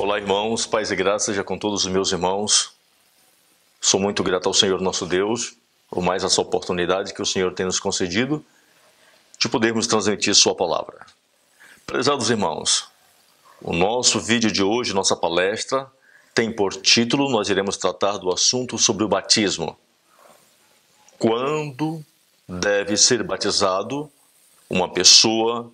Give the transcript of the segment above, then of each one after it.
Olá, irmãos, paz e graça seja com todos os meus irmãos. Sou muito grato ao Senhor nosso Deus, por mais essa oportunidade que o Senhor tem nos concedido de podermos transmitir sua palavra. Prezados irmãos, o nosso vídeo de hoje, nossa palestra, tem por título, nós iremos tratar do assunto sobre o batismo. Quando deve ser batizado uma pessoa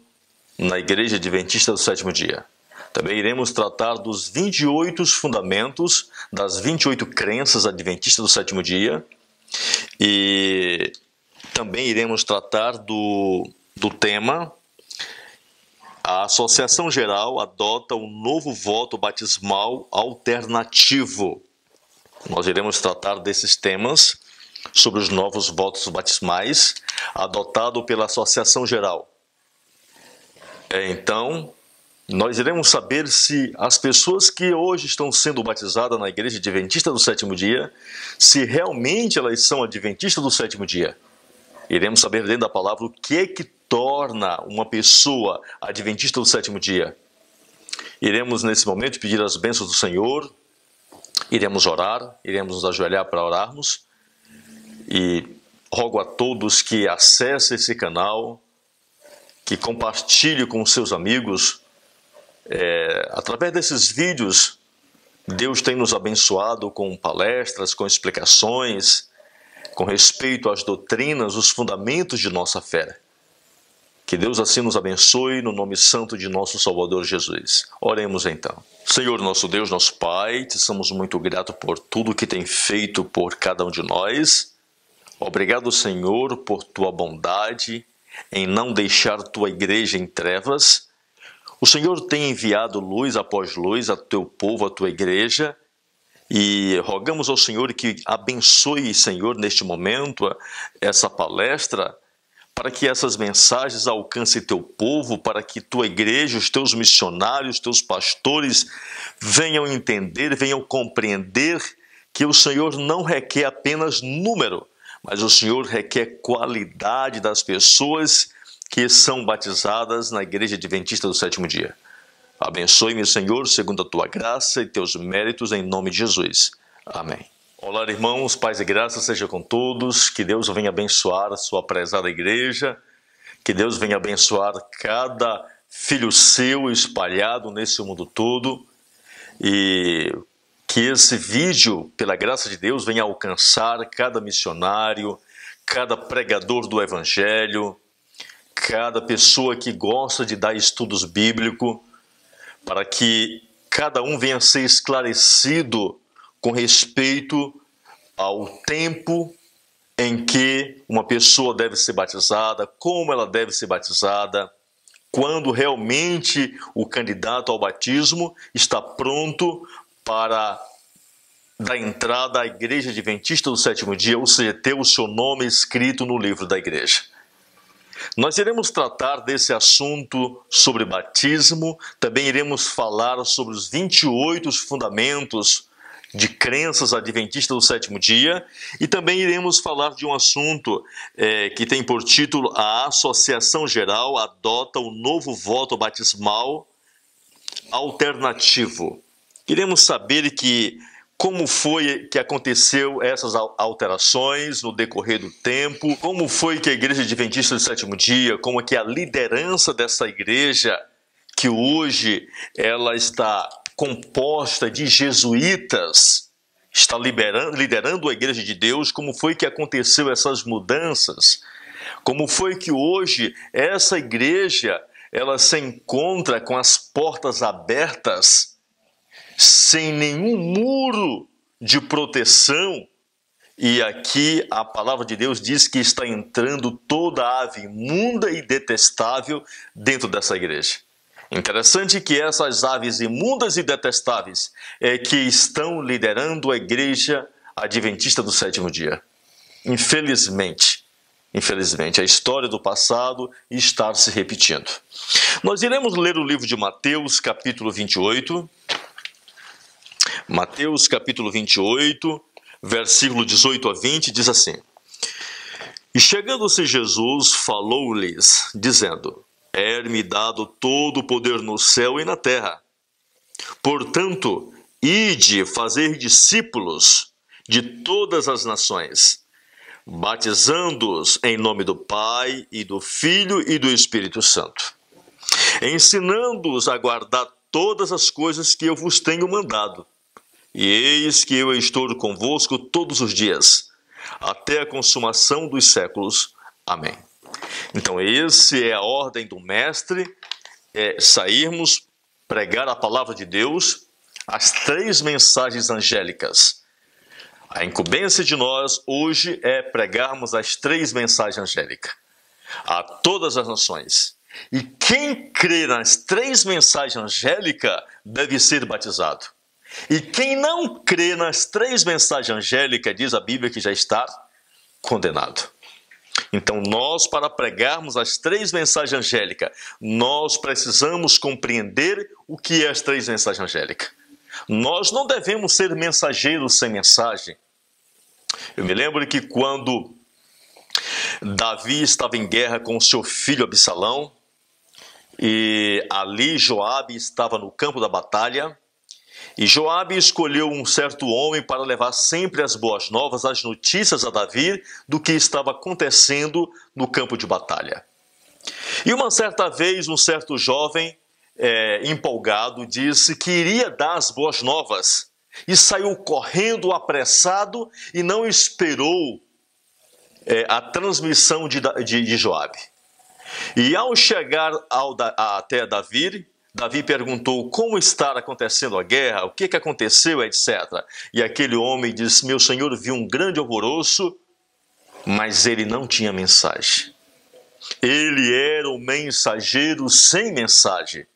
na Igreja Adventista do Sétimo Dia? Também iremos tratar dos 28 fundamentos, das 28 crenças adventistas do sétimo dia. E também iremos tratar do tema: a Associação Geral adota um novo voto batismal alternativo. Nós iremos tratar desses temas, sobre os novos votos batismais adotados pela Associação Geral. Então, nós iremos saber se as pessoas que hoje estão sendo batizadas na Igreja Adventista do Sétimo Dia, se realmente elas são adventistas do sétimo dia. Iremos saber dentro da palavra o que é que torna uma pessoa adventista do sétimo dia. Iremos nesse momento pedir as bênçãos do Senhor, iremos orar, iremos nos ajoelhar para orarmos e rogo a todos que acessem esse canal, que compartilhem com seus amigos. Através desses vídeos, Deus tem nos abençoado com palestras, com explicações, com respeito às doutrinas, os fundamentos de nossa fé. Que Deus assim nos abençoe no nome santo de nosso Salvador Jesus. Oremos então. Senhor nosso Deus, nosso Pai, te somos muito gratos por tudo que tem feito por cada um de nós. Obrigado, Senhor, por tua bondade em não deixar tua igreja em trevas. O Senhor tem enviado luz após luz a teu povo, a tua igreja, e rogamos ao Senhor que abençoe, Senhor, neste momento, essa palestra, para que essas mensagens alcancem teu povo, para que tua igreja, os teus missionários, os teus pastores venham entender, venham compreender que o Senhor não requer apenas número, mas o Senhor requer qualidade das pessoas que são batizadas na Igreja Adventista do Sétimo Dia. Abençoe-me, Senhor, segundo a tua graça e teus méritos, em nome de Jesus. Amém. Olá, irmãos, paz e graça seja com todos. Que Deus venha abençoar a sua prezada igreja. Que Deus venha abençoar cada filho seu espalhado nesse mundo todo. E que esse vídeo, pela graça de Deus, venha alcançar cada missionário, cada pregador do Evangelho, cada pessoa que gosta de dar estudos bíblicos, para que cada um venha a ser esclarecido com respeito ao tempo em que uma pessoa deve ser batizada, como ela deve ser batizada, quando realmente o candidato ao batismo está pronto para dar entrada à Igreja Adventista do Sétimo Dia, ou seja, ter o seu nome escrito no livro da igreja. Nós iremos tratar desse assunto sobre batismo, também iremos falar sobre os 28 fundamentos de crenças adventistas do sétimo dia, e também iremos falar de um assunto que tem por título: a Associação Geral adota o novo voto batismal alternativo. Iremos saber como foi que aconteceu essas alterações no decorrer do tempo, como foi que a Igreja Adventista do Sétimo Dia, como é que a liderança dessa igreja, que hoje ela está composta de jesuítas, está liderando a Igreja de Deus, como foi que aconteceu essas mudanças, como foi que hoje essa igreja ela se encontra com as portas abertas, sem nenhum muro de proteção, e aqui a palavra de Deus diz que está entrando toda ave imunda e detestável dentro dessa igreja. Interessante que essas aves imundas e detestáveis que estão liderando a Igreja Adventista do Sétimo Dia. Infelizmente, a história do passado está se repetindo. Nós iremos ler o livro de Mateus, capítulo 28, Mateus capítulo 28, versículo 18 a 20, diz assim: E chegando-se Jesus, falou-lhes, dizendo: É-me dado todo o poder no céu e na terra. Portanto, ide fazer discípulos de todas as nações, batizando-os em nome do Pai e do Filho e do Espírito Santo, ensinando-os a guardar todas as coisas que eu vos tenho mandado. E eis que eu estou convosco todos os dias, até a consumação dos séculos. Amém. Então, essa é a ordem do Mestre, sairmos, pregar a palavra de Deus, as 3 mensagens angélicas. A incumbência de nós hoje é pregarmos as 3 mensagens angélicas a todas as nações. E quem crê nas 3 mensagens angélicas deve ser batizado. E quem não crê nas 3 mensagens angélicas, diz a Bíblia que já está condenado. Então nós, para pregarmos as 3 mensagens angélicas, nós precisamos compreender o que é as 3 mensagens angélicas. Nós não devemos ser mensageiros sem mensagem. Eu me lembro que quando Davi estava em guerra com o seu filho Absalão, e ali Joabe estava no campo da batalha, e Joabe escolheu um certo homem para levar sempre as boas novas, as notícias a Davi do que estava acontecendo no campo de batalha. E uma certa vez, um certo jovem empolgado disse que iria dar as boas novas e saiu correndo apressado e não esperou a transmissão de Joabe. E ao chegar até Davi, Davi perguntou como está acontecendo a guerra, o que aconteceu, etc. E aquele homem disse: meu senhor viu um grande alvoroço, mas ele não tinha mensagem. Ele era um mensageiro sem mensagem.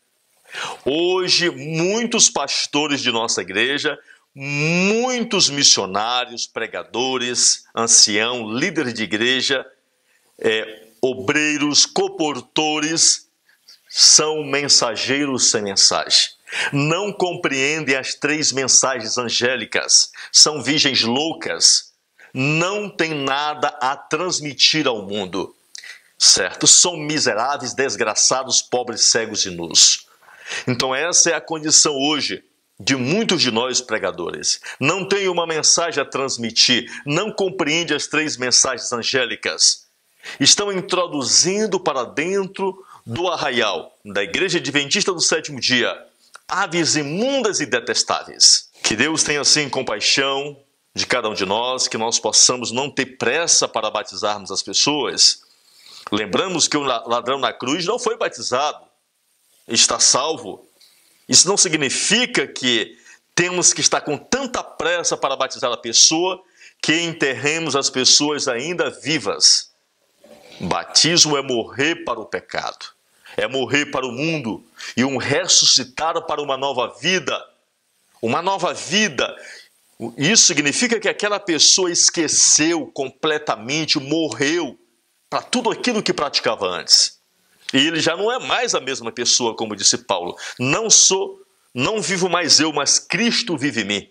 Hoje, muitos pastores de nossa igreja, muitos missionários, pregadores, anciãos, líderes de igreja, obreiros, comportores, são mensageiros sem mensagem. Não compreendem as 3 mensagens angélicas. São virgens loucas. Não têm nada a transmitir ao mundo. Certo? São miseráveis, desgraçados, pobres, cegos e nus. Então essa é a condição hoje de muitos de nós pregadores. Não tem uma mensagem a transmitir. Não compreende as 3 mensagens angélicas. Estão introduzindo para dentro do arraial da Igreja Adventista do Sétimo Dia aves imundas e detestáveis. Que Deus tenha assim compaixão de cada um de nós, que nós possamos não ter pressa para batizarmos as pessoas. Lembramos que o ladrão na cruz não foi batizado, está salvo. Isso não significa que temos que estar com tanta pressa para batizar a pessoa que enterremos as pessoas ainda vivas. Batismo é morrer para o pecado, é morrer para o mundo e um ressuscitar para uma nova vida. Uma nova vida. Isso significa que aquela pessoa esqueceu completamente, morreu para tudo aquilo que praticava antes. E ele já não é mais a mesma pessoa, como disse Paulo. Não vivo mais eu, mas Cristo vive em mim.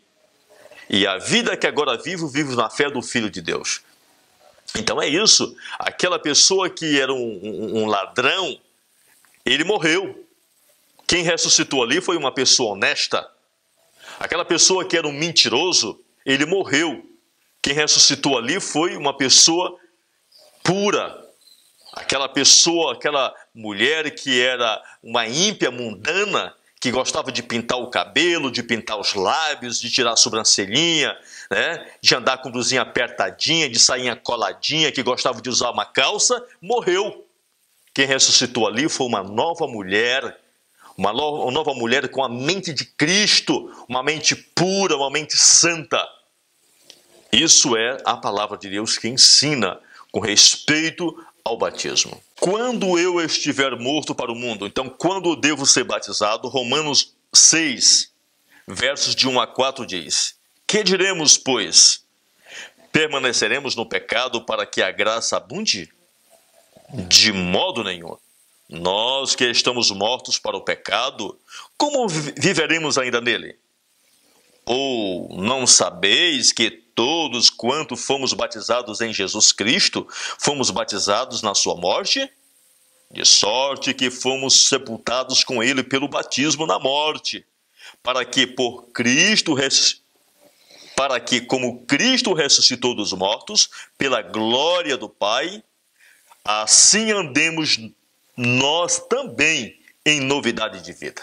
E a vida que agora vivo na fé do Filho de Deus. Então é isso. Aquela pessoa que era um ladrão, ele morreu. Quem ressuscitou ali foi uma pessoa honesta. Aquela pessoa que era um mentiroso, ele morreu. Quem ressuscitou ali foi uma pessoa pura. Aquela pessoa, aquela mulher que era uma ímpia mundana, que gostava de pintar o cabelo, de pintar os lábios, de tirar a sobrancelhinha, né? De andar com blusinha apertadinha, de sainha coladinha, que gostava de usar uma calça, morreu. Quem ressuscitou ali foi uma nova mulher, uma nova mulher com a mente de Cristo, uma mente pura, uma mente santa. Isso é a palavra de Deus que ensina com respeito ao batismo. Quando eu estiver morto para o mundo, então quando eu devo ser batizado? Romanos 6, versos de 1 a 4 diz: que diremos, pois? Permaneceremos no pecado para que a graça abunde? De modo nenhum. Nós que estamos mortos para o pecado, como viveremos ainda nele? Ou não sabeis que todos quanto fomos batizados em Jesus Cristo, fomos batizados na sua morte? De sorte que fomos sepultados com ele pelo batismo na morte, para que como Cristo ressuscitou dos mortos, pela glória do Pai, assim andemos nós também em novidade de vida.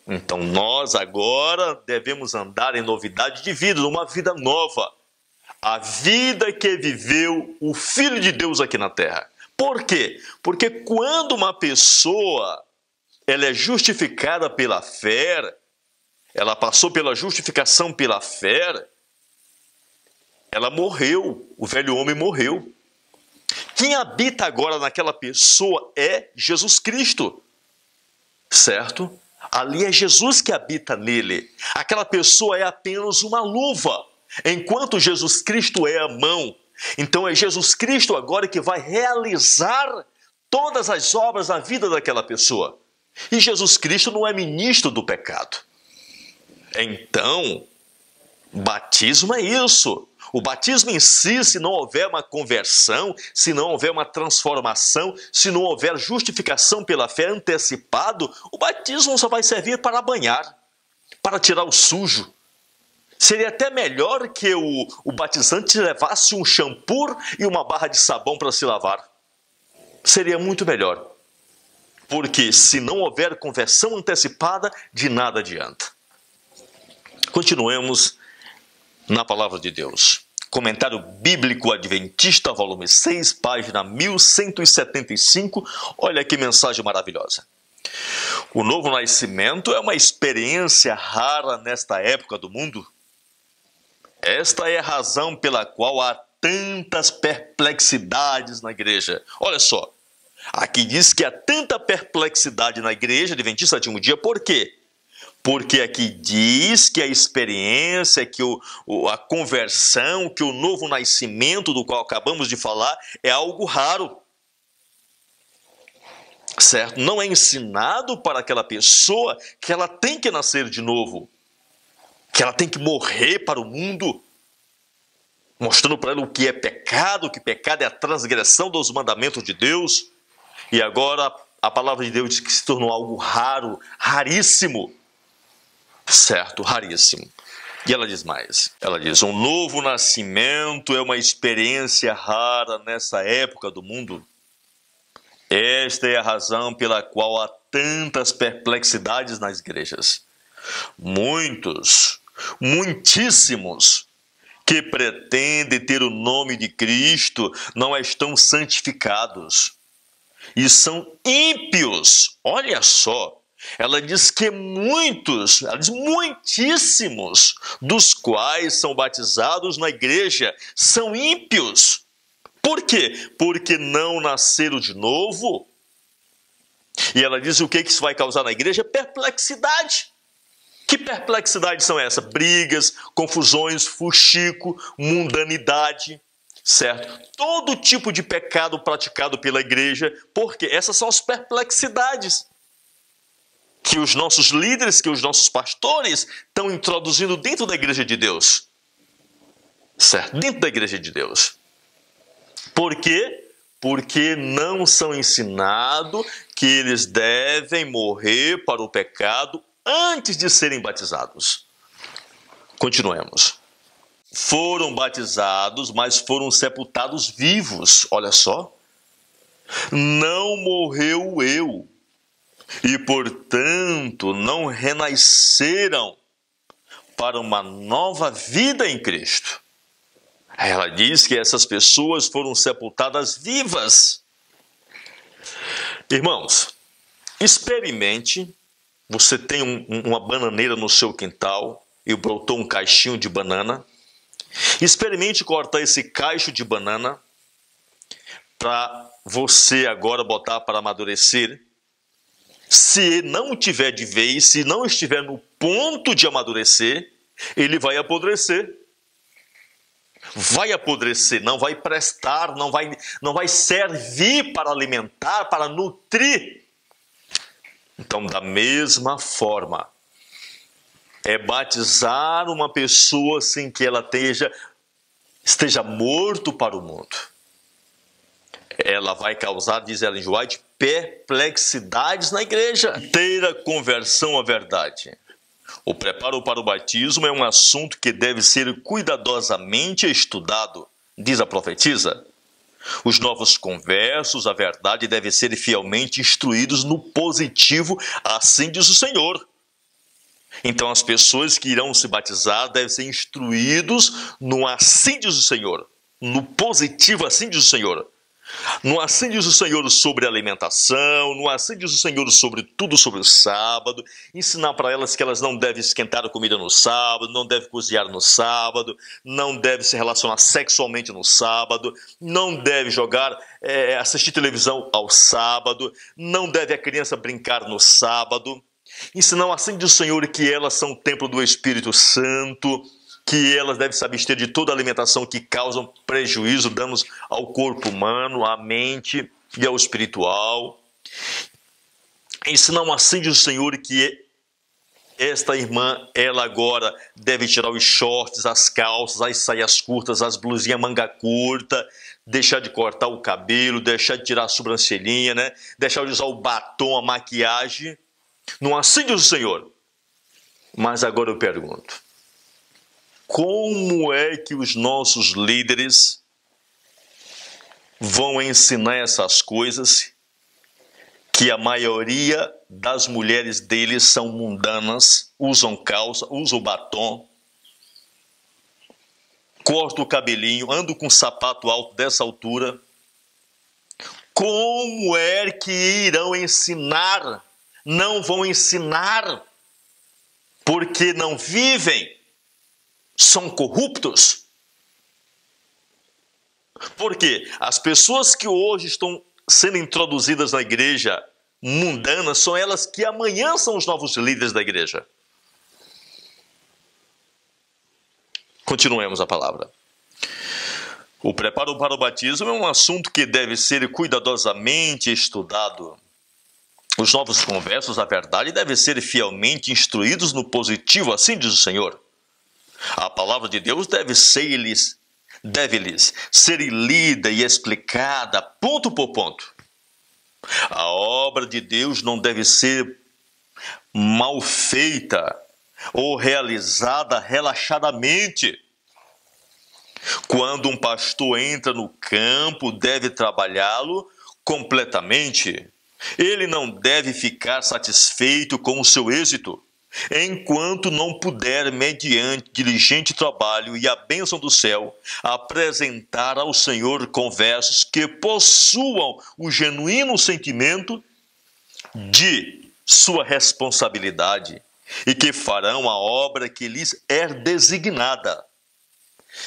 Então nós agora devemos andar em novidade de vida, numa vida nova. A vida que viveu o Filho de Deus aqui na terra. Por quê? Porque quando uma pessoa ela é justificada pela fé, ela passou pela justificação pela fé, ela morreu, o velho homem morreu. Quem habita agora naquela pessoa é Jesus Cristo, certo? Ali é Jesus que habita nele. Aquela pessoa é apenas uma luva, enquanto Jesus Cristo é a mão. Então é Jesus Cristo agora que vai realizar todas as obras na vida daquela pessoa. E Jesus Cristo não é ministro do pecado. Então, batismo é isso. O batismo em si, se não houver uma conversão, se não houver uma transformação, se não houver justificação pela fé antecipado, o batismo só vai servir para banhar, para tirar o sujo. Seria até melhor que o batizante levasse um shampoo e uma barra de sabão para se lavar. Seria muito melhor. Porque se não houver conversão antecipada, de nada adianta. Continuemos na Palavra de Deus. Comentário Bíblico Adventista, volume 6, página 1175. Olha que mensagem maravilhosa. O novo nascimento é uma experiência rara nesta época do mundo. Esta é a razão pela qual há tantas perplexidades na igreja. Olha só, aqui diz que há tanta perplexidade na igreja Adventista do Sétimo Dia, por quê? Porque aqui diz que a experiência, que a conversão, que o novo nascimento do qual acabamos de falar é algo raro. Certo? Não é ensinado para aquela pessoa que ela tem que nascer de novo, que ela tem que morrer para o mundo, mostrando para ela o que que pecado é a transgressão dos mandamentos de Deus. E agora a palavra de Deus diz que se tornou algo raro, raríssimo. Certo, raríssimo. E ela diz mais. Ela diz, um novo nascimento é uma experiência rara nessa época do mundo. Esta é a razão pela qual há tantas perplexidades nas igrejas. Muitíssimos, que pretendem ter o nome de Cristo não estão santificados e são ímpios. Olha só, ela diz que muitíssimos dos quais são batizados na igreja são ímpios. Por quê? Porque não nasceram de novo. E ela diz o que isso vai causar na igreja? Perplexidade. Que perplexidades são essas? Brigas, confusões, fuxico, mundanidade, certo? Todo tipo de pecado praticado pela igreja, porque essas são as perplexidades que os nossos líderes, que os nossos pastores estão introduzindo dentro da igreja de Deus, certo? Dentro da igreja de Deus. Por quê? Porque não são ensinados que eles devem morrer para o pecado antes de serem batizados. Continuemos. Foram batizados, mas foram sepultados vivos. Olha só. Não morreu eu. E, portanto, não renasceram para uma nova vida em Cristo. Ela diz que essas pessoas foram sepultadas vivas. Irmãos, experimente. Você tem uma bananeira no seu quintal e brotou um caixinho de banana. Experimente cortar esse cacho de banana para você agora botar para amadurecer. Se não tiver de vez, se não estiver no ponto de amadurecer, ele vai apodrecer. Vai apodrecer, não vai prestar, não vai servir para alimentar, para nutrir. Então, da mesma forma, é batizar uma pessoa sem que ela esteja morto para o mundo. Ela vai causar, diz Ellen G. White, perplexidades na igreja. Ter a conversão à verdade. O preparo para o batismo é um assunto que deve ser cuidadosamente estudado, diz a profetisa. Os novos conversos, a verdade, devem ser fielmente instruídos no positivo, assim diz o Senhor. Então, as pessoas que irão se batizar devem ser instruídos no assim diz o Senhor, no positivo, assim diz o Senhor. No assim diz o Senhor sobre alimentação, no assim diz o Senhor sobre tudo sobre o sábado, ensinar para elas que elas não devem esquentar a comida no sábado, não devem cozinhar no sábado, não devem se relacionar sexualmente no sábado, não devem assistir televisão ao sábado, não deve a criança brincar no sábado. Ensinar assim diz o Senhor que elas são o templo do Espírito Santo, que elas devem se abster de toda alimentação que causam prejuízo, danos ao corpo humano, à mente e ao espiritual. Ensinam assim diz o Senhor que esta irmã, ela agora deve tirar os shorts, as calças, as saias curtas, as blusinhas manga curta, deixar de cortar o cabelo, deixar de tirar a sobrancelhinha, né? Deixar de usar o batom, a maquiagem. Não assim diz o Senhor. Mas agora eu pergunto, como é que os nossos líderes vão ensinar essas coisas que a maioria das mulheres deles são mundanas, usam calça, usam batom, cortam o cabelinho, andam com sapato alto dessa altura? Como é que irão ensinar? Não vão ensinar porque não vivem. São corruptos. Porque as pessoas que hoje estão sendo introduzidas na igreja mundana são elas que amanhã são os novos líderes da igreja. Continuemos a palavra. O preparo para o batismo é um assunto que deve ser cuidadosamente estudado. Os novos conversos, a verdade, devem ser fielmente instruídos no positivo, assim diz o Senhor. A palavra de Deus deve-lhes ser lida e explicada ponto por ponto. A obra de Deus não deve ser mal feita ou realizada relaxadamente. Quando um pastor entra no campo, deve trabalhá-lo completamente. Ele não deve ficar satisfeito com o seu êxito, enquanto não puder, mediante diligente trabalho e a bênção do céu, apresentar ao Senhor conversos que possuam o genuíno sentimento de sua responsabilidade e que farão a obra que lhes é designada.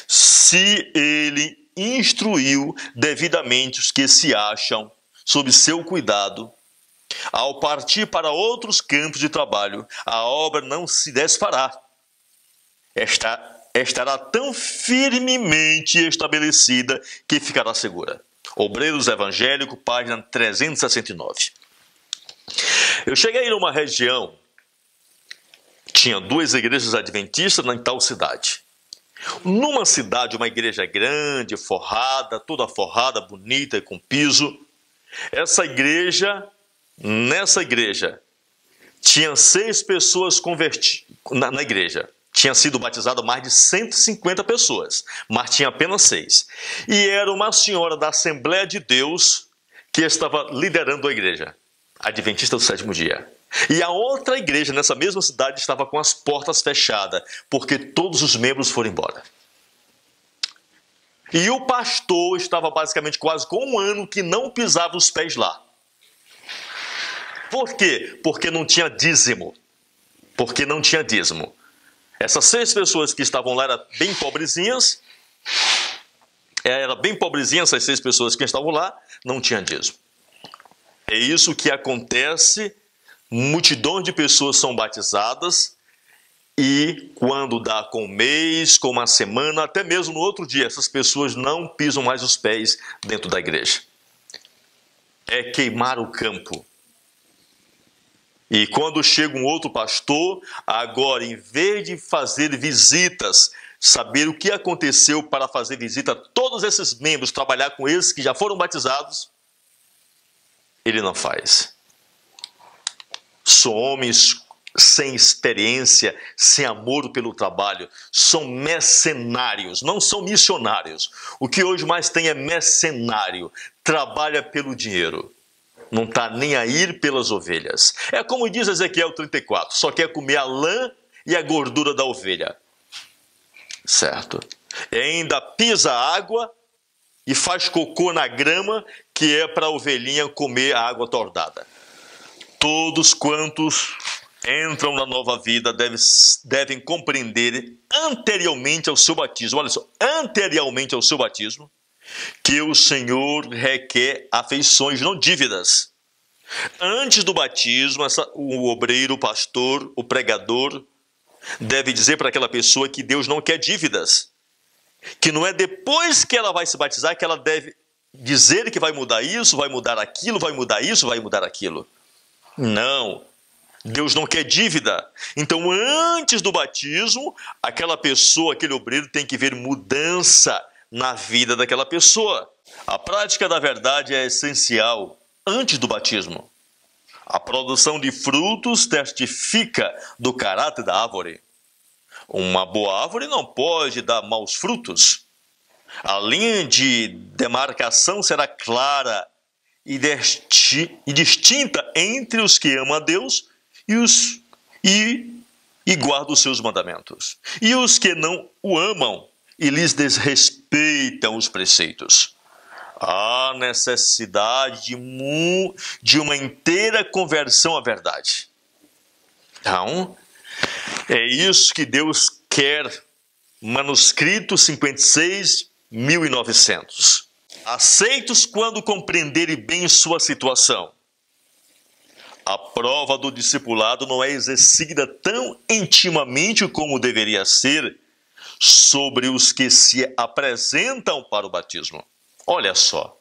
Se ele instruiu devidamente os que se acham sob seu cuidado, ao partir para outros campos de trabalho, a obra não se desfará. Estará tão firmemente estabelecida que ficará segura. Obreiros Evangélico, página 369. Eu cheguei numa região, tinha 2 igrejas adventistas em tal cidade. Numa cidade, uma igreja grande, forrada, toda forrada, bonita e com piso. Nessa igreja, tinha 6 pessoas convertidas na igreja. Tinha sido batizado mais de 150 pessoas, mas tinha apenas 6. E era uma senhora da Assembleia de Deus que estava liderando a igreja, Adventista do Sétimo Dia. E a outra igreja nessa mesma cidade estava com as portas fechadas, porque todos os membros foram embora. E o pastor estava basicamente quase com 1 ano que não pisava os pés lá. Por quê? Porque não tinha dízimo. Essas 6 pessoas que estavam lá eram bem pobrezinhas. Essas 6 pessoas que estavam lá, não tinham dízimo. É isso que acontece. Multidões de pessoas são batizadas e quando dá com 1 mês, com 1 semana, até mesmo no outro dia, essas pessoas não pisam mais os pés dentro da igreja. É queimar o campo. E quando chega um outro pastor, agora, em vez de fazer visitas, saber o que aconteceu para fazer visita a todos esses membros, trabalhar com eles que já foram batizados, ele não faz. São homens sem experiência, sem amor pelo trabalho. São mercenários, não são missionários. O que hoje mais tem é mercenário, trabalha pelo dinheiro. Não está nem aí pelas ovelhas. É como diz Ezequiel 34, só quer comer a lã e a gordura da ovelha. Certo? E ainda pisa água e faz cocô na grama, que é para a ovelhinha comer a água torrada. Todos quantos entram na nova vida devem compreender anteriormente ao seu batismo, olha só, anteriormente ao seu batismo, que o Senhor requer afeições, não dívidas. Antes do batismo, o obreiro, o pastor, o pregador, deve dizer para aquela pessoa que Deus não quer dívidas. Que não é depois que ela vai se batizar que ela deve dizer que vai mudar isso, vai mudar aquilo, vai mudar isso, vai mudar aquilo. Não. Deus não quer dívida. Então, antes do batismo, aquela pessoa, aquele obreiro tem que ver mudança na vida daquela pessoa. A prática da verdade é essencial antes do batismo. A produção de frutos testifica do caráter da árvore. Uma boa árvore não pode dar maus frutos. A linha de demarcação será clara e distinta entre os que amam a Deus e guardam os seus mandamentos, e os que não o amam e lhes desrespeitam os preceitos. Há necessidade de uma inteira conversão à verdade. Então, é isso que Deus quer. Manuscrito 56.900. Aceitos quando compreenderem bem sua situação. A prova do discipulado não é exercida tão intimamente como deveria ser sobre os que se apresentam para o batismo. Olha só,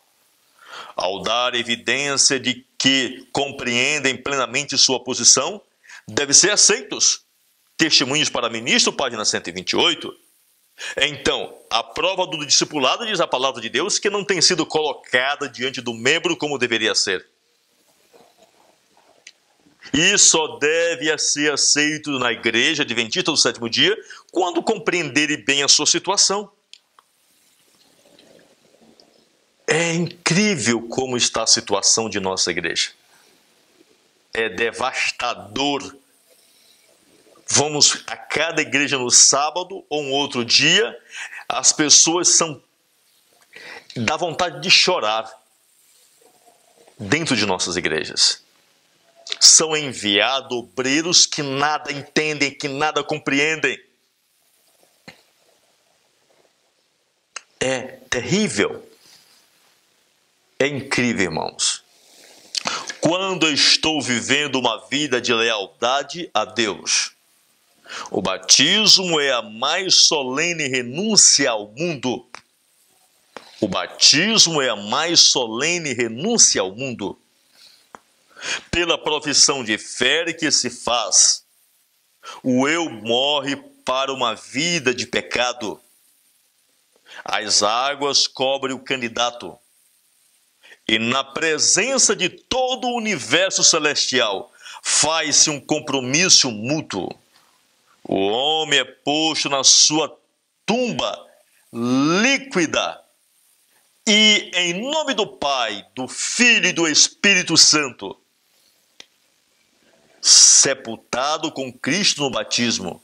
ao dar evidência de que compreendem plenamente sua posição, devem ser aceitos. Testemunhos para ministro, página 128. Então, a prova do discipulado, diz a palavra de Deus, que não tem sido colocada diante do membro como deveria ser. E só deve ser aceito na igreja adventista do sétimo dia quando compreenderem bem a sua situação. É incrível como está a situação de nossa igreja. É devastador. Vamos a cada igreja no sábado ou um outro dia, as pessoas dá vontade de chorar dentro de nossas igrejas. São enviados obreiros que nada entendem, que nada compreendem. É terrível. É incrível, irmãos. Quando eu estou vivendo uma vida de lealdade a Deus, o batismo é a mais solene renúncia ao mundo. O batismo é a mais solene renúncia ao mundo. Pela profissão de fé que se faz, o eu morre para uma vida de pecado. As águas cobrem o candidato. E na presença de todo o universo celestial, faz-se um compromisso mútuo. O homem é posto na sua tumba líquida. E em nome do Pai, do Filho e do Espírito Santo, sepultado com Cristo no batismo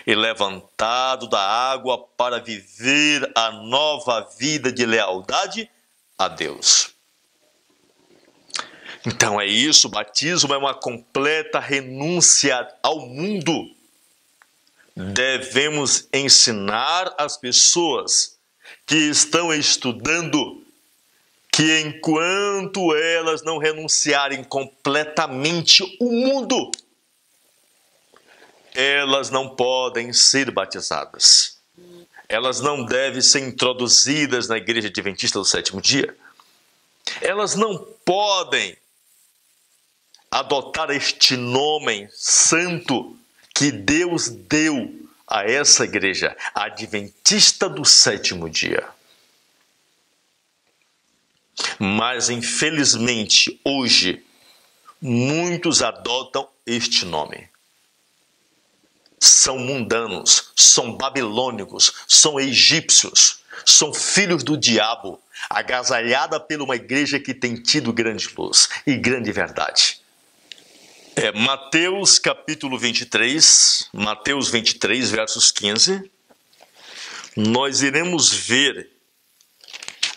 e levantado da água para viver a nova vida de lealdade a Deus. Então é isso, o batismo é uma completa renúncia ao mundo. Devemos ensinar as pessoas que estão estudando que enquanto elas não renunciarem completamente o mundo, elas não podem ser batizadas. Elas não devem ser introduzidas na igreja adventista do sétimo dia. Elas não podem adotar este nome santo que Deus deu a essa igreja, a adventista do sétimo dia. Mas, infelizmente, hoje, muitos adotam este nome. são mundanos, são babilônicos, são egípcios, são filhos do diabo, agasalhada por uma igreja que tem tido grande luz e grande verdade. Mateus capítulo 23, Mateus 23, versos 15, nós iremos ver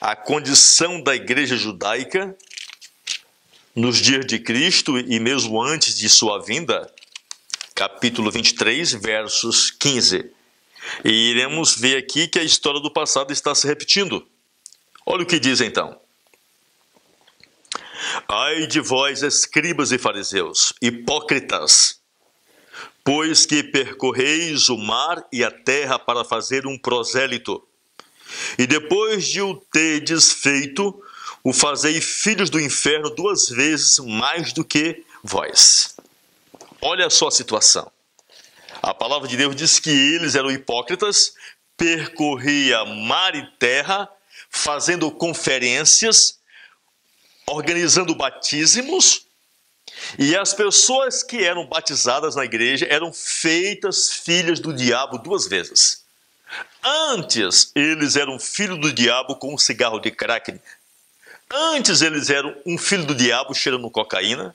a condição da igreja judaica nos dias de Cristo e mesmo antes de sua vinda, capítulo 23, versos 15. E iremos ver aqui que a história do passado está se repetindo. Olha o que diz então. Ai de vós, escribas e fariseus, hipócritas, pois que percorreis o mar e a terra para fazer um prosélito, e depois de o terdes feito, o fazei filhos do inferno 2 vezes mais do que vós. Olha só a situação. A palavra de Deus diz que eles eram hipócritas, percorria mar e terra, fazendo conferências, organizando batismos, e as pessoas que eram batizadas na igreja eram feitas filhas do diabo 2 vezes. Antes, eles eram filhos do diabo com um cigarro de crack. Antes, eles eram um filho do diabo cheirando cocaína.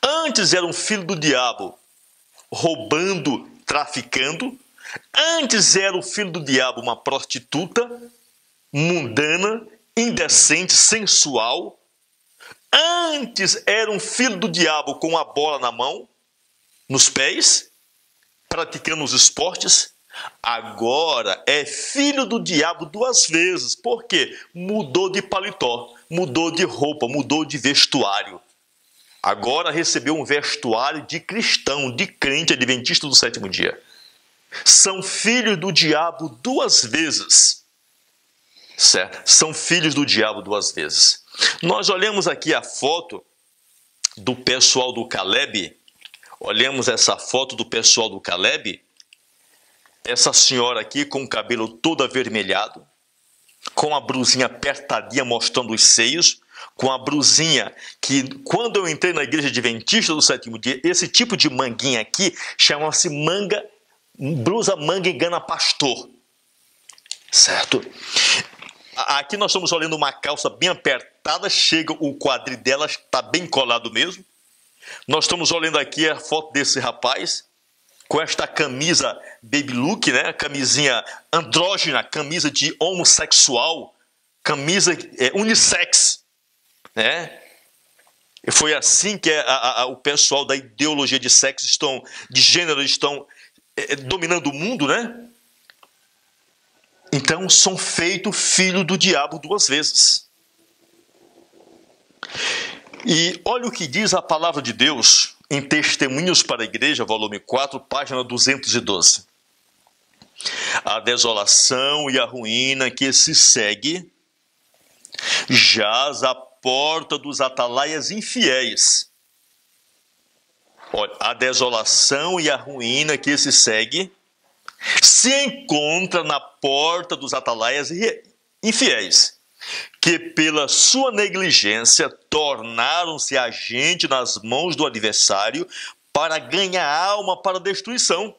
Antes, eram filho do diabo roubando, traficando. Antes, era o filho do diabo uma prostituta, mundana, indecente, sensual. Antes, era um filho do diabo com a bola na mão, nos pés, praticando os esportes. Agora é filho do diabo 2 vezes. Por quê? Mudou de paletó, mudou de roupa, mudou de vestuário. Agora recebeu um vestuário de cristão, de crente adventista do 7º dia. São filhos do diabo 2 vezes. Certo? São filhos do diabo 2 vezes. Nós olhamos aqui a foto do pessoal do Caleb. Olhamos essa foto do pessoal do Caleb. Essa senhora aqui com o cabelo todo avermelhado, com a brusinha apertadinha mostrando os seios, com a brusinha que, quando eu entrei na igreja adventista do 7º dia, esse tipo de manguinha aqui chama-se blusa manga engana pastor. Certo? Aqui nós estamos olhando uma calça bem apertada, chega o quadril dela, está bem colado mesmo. Nós estamos olhando aqui a foto desse rapaz, com esta camisa baby look, né? Camisinha andrógena, camisa de homossexual, camisa unissex, né? E foi assim que o pessoal da ideologia de sexo de gênero estão dominando o mundo, né? Então são feitos filhos do diabo 2 vezes. E olha o que diz a palavra de Deus em Testemunhos para a Igreja, volume 4, página 212. A desolação e a ruína que se segue jaz à porta dos atalaias infiéis. Olha, a desolação e a ruína que se segue se encontra na porta dos atalaias infiéis, que pela sua negligência tornaram-se agente nas mãos do adversário para ganhar alma para a destruição.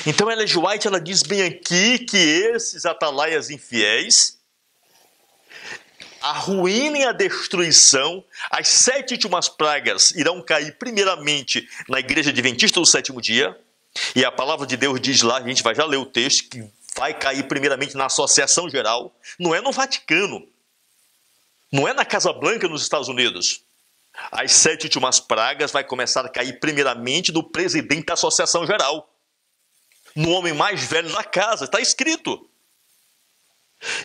Então Ellen G. White, ela diz bem aqui que esses atalaias infiéis, a ruína e a destruição, as 7 últimas pragas irão cair primeiramente na igreja adventista do 7º dia, e a palavra de Deus diz lá, a gente vai já ler o texto, que vai cair primeiramente na Associação Geral, não é no Vaticano, não é na Casa Branca nos Estados Unidos. As 7 últimas pragas vai começar a cair primeiramente no presidente da Associação Geral, no homem mais velho da casa, está escrito.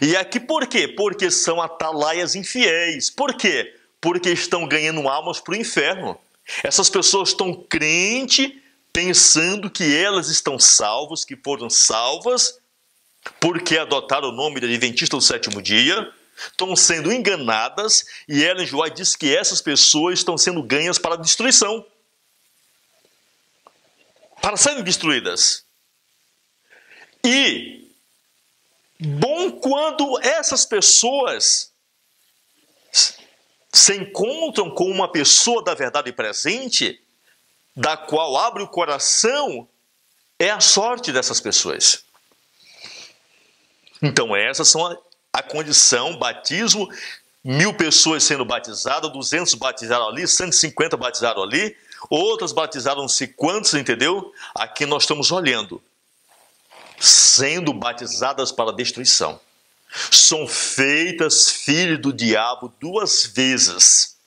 E aqui por quê? Porque são atalaias infiéis. Por quê? Porque estão ganhando almas para o inferno. Essas pessoas estão crentes, pensando que elas estão salvas, que foram salvas, porque adotaram o nome de Adventista do 7º dia, estão sendo enganadas, e Ellen G. White diz que essas pessoas estão sendo ganhas para a destruição, para serem destruídas. E bom quando essas pessoas se encontram com uma pessoa da verdade presente, da qual abre o coração É a sorte dessas pessoas. Então essas são a condição, batismo, 1000 pessoas sendo batizadas, 200 batizaram ali, 150 batizaram ali, outras batizaram não sei quantos, entendeu? Aqui nós estamos olhando, sendo batizadas para a destruição. São feitas filhos do diabo 2 vezes,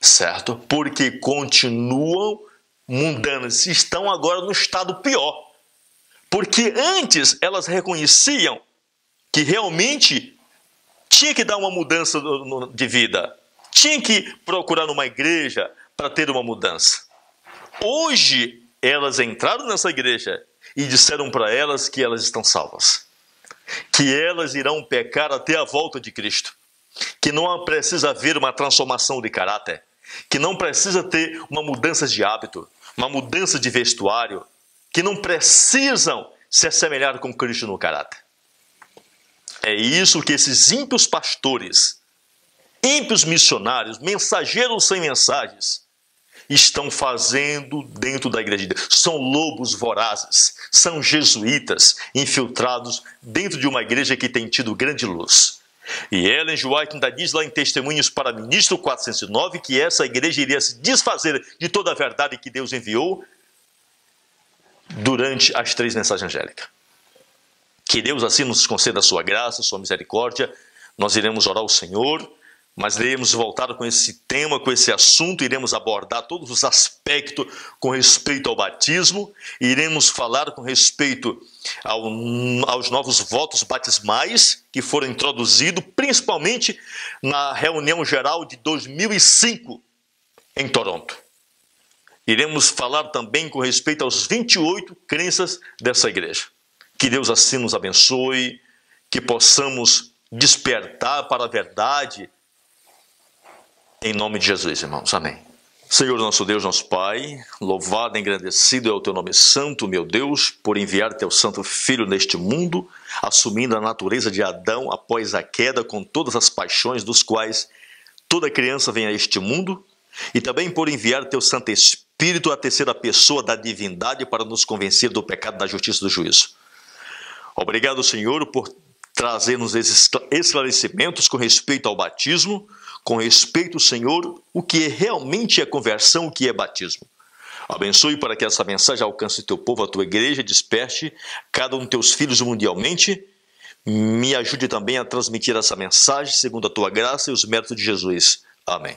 certo? Porque continuam mundanas, estão agora no estado pior. Porque antes elas reconheciam que realmente tinha que dar uma mudança de vida, tinha que procurar numa igreja para ter uma mudança. Hoje elas entraram nessa igreja e disseram para elas que elas estão salvas, que elas irão pecar até a volta de Cristo, que não precisa haver uma transformação de caráter, que não precisa ter uma mudança de hábito, uma mudança de vestuário, que não precisam se assemelhar com Cristo no caráter. É isso que esses ímpios pastores, ímpios missionários, mensageiros sem mensagens, estão fazendo dentro da igreja de Deus. São lobos vorazes, são jesuítas infiltrados dentro de uma igreja que tem tido grande luz. E Ellen G. White ainda diz lá em Testemunhos para Ministro 409 que essa igreja iria se desfazer de toda a verdade que Deus enviou durante as 3 mensagens angélicas. Que Deus assim nos conceda a sua graça, a sua misericórdia. Nós iremos orar ao Senhor, mas iremos voltar com esse tema, com esse assunto, iremos abordar todos os aspectos com respeito ao batismo, iremos falar com respeito aos novos votos batismais que foram introduzidos, principalmente na reunião geral de 2005 em Toronto. Iremos falar também com respeito aos 28 crenças dessa igreja. Que Deus assim nos abençoe, que possamos despertar para a verdade, em nome de Jesus, irmãos. Amém. Senhor, nosso Deus, nosso Pai, louvado e engrandecido é o Teu nome santo, meu Deus, por enviar Teu Santo Filho neste mundo, assumindo a natureza de Adão após a queda, com todas as paixões dos quais toda criança vem a este mundo, e também por enviar Teu Santo Espírito, a terceira pessoa da divindade, para nos convencer do pecado, da justiça e do juízo. Obrigado, Senhor, por trazer-nos esses esclarecimentos com respeito ao batismo, com respeito, Senhor, o que realmente é conversão, o que é batismo. Abençoe para que essa mensagem alcance Teu povo, a Tua igreja, desperte cada um de Teus filhos mundialmente. Me ajude também a transmitir essa mensagem segundo a Tua graça e os méritos de Jesus. Amém.